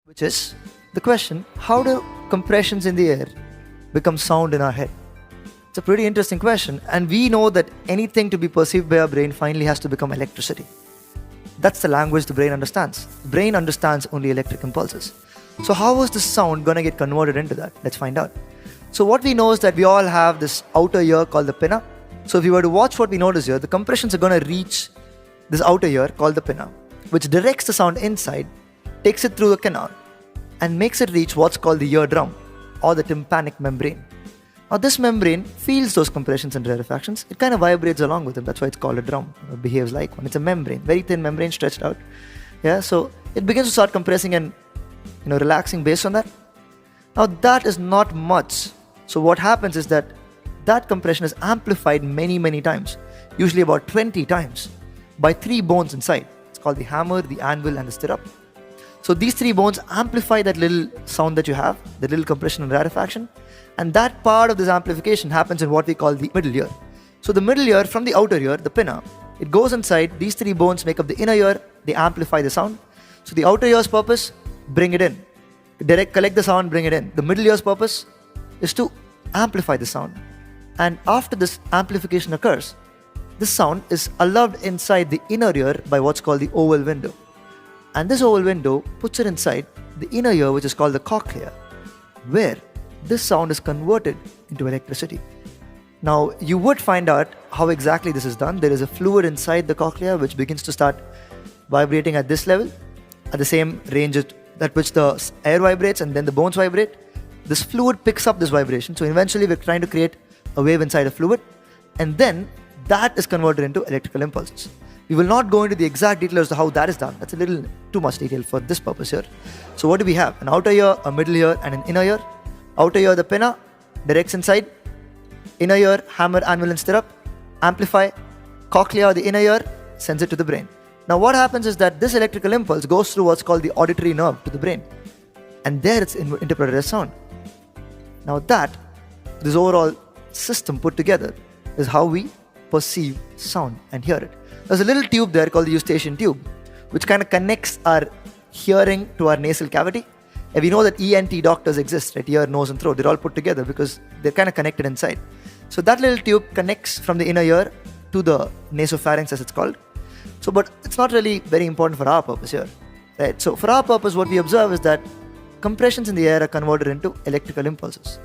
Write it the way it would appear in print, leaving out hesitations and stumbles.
which is the question, how do compressions in the air become sound in our head? It's a pretty interesting question, and we know that anything to be perceived by our brain finally has to become electricity. That's the language the brain understands. The brain understands only electric impulses. So how is the sound going to get converted into that? Let's find out. So what we know is that we all have this outer ear called the pinna. So if you were to watch what we notice here, the compressions are going to reach this outer ear called the pinna, which directs the sound inside, takes it through the canal, and makes it reach what's called the eardrum or the tympanic membrane. Now this membrane feels those compressions and rarefactions. It kind of vibrates along with them. That's why it's called a drum. It behaves like one. It's a membrane, very thin membrane stretched out. Yeah, so it begins to start compressing and relaxing based on that. Now that is not much. So what happens is that compression is amplified many times, usually about 20 times, by three bones inside. It's called the hammer, the anvil, and the stirrup. So these three bones amplify that little sound that you have, the little compression and rarefaction, and that part of this amplification happens in what we call the middle ear. So the middle ear from the outer ear, the pinna, it goes inside. These three bones make up the inner ear. They amplify the sound. So the outer ear's purpose, bring it in. Collect the sound, bring it in. The middle ear's purpose is to amplify the sound. And after this amplification occurs, this sound is allowed inside the inner ear by what's called the oval window. And this oval window puts it inside the inner ear, which is called the cochlea, where this sound is converted into electricity. Now, you would find out how exactly this is done. There is a fluid inside the cochlea which begins to start vibrating at this level, at the same range at which the air vibrates and then the bones vibrate. This fluid picks up this vibration. So eventually we're trying to create a wave inside a fluid, and then that is converted into electrical impulses. We will not go into the exact details as to how that is done. That's a little too much detail for this purpose here. So what do we have? An outer ear, a middle ear, and an inner ear. Outer ear, the pinna, directs inside. Inner ear, hammer, anvil, and stirrup. Amplify. Cochlea, the inner ear, sends it to the brain. Now what happens is that this electrical impulse goes through what's called the auditory nerve to the brain. And there it's interpreted as sound. Now this overall system put together is how we perceive sound and hear it. There's a little tube there called the eustachian tube, which kind of connects our hearing to our nasal cavity. And we know that ENT doctors exist, right? Ear, nose, and throat. They're all put together because they're kind of connected inside. So that little tube connects from the inner ear to the nasopharynx, as it's called. So, but it's not really very important for our purpose here, right? So for our purpose, what we observe is that compressions in the air are converted into electrical impulses.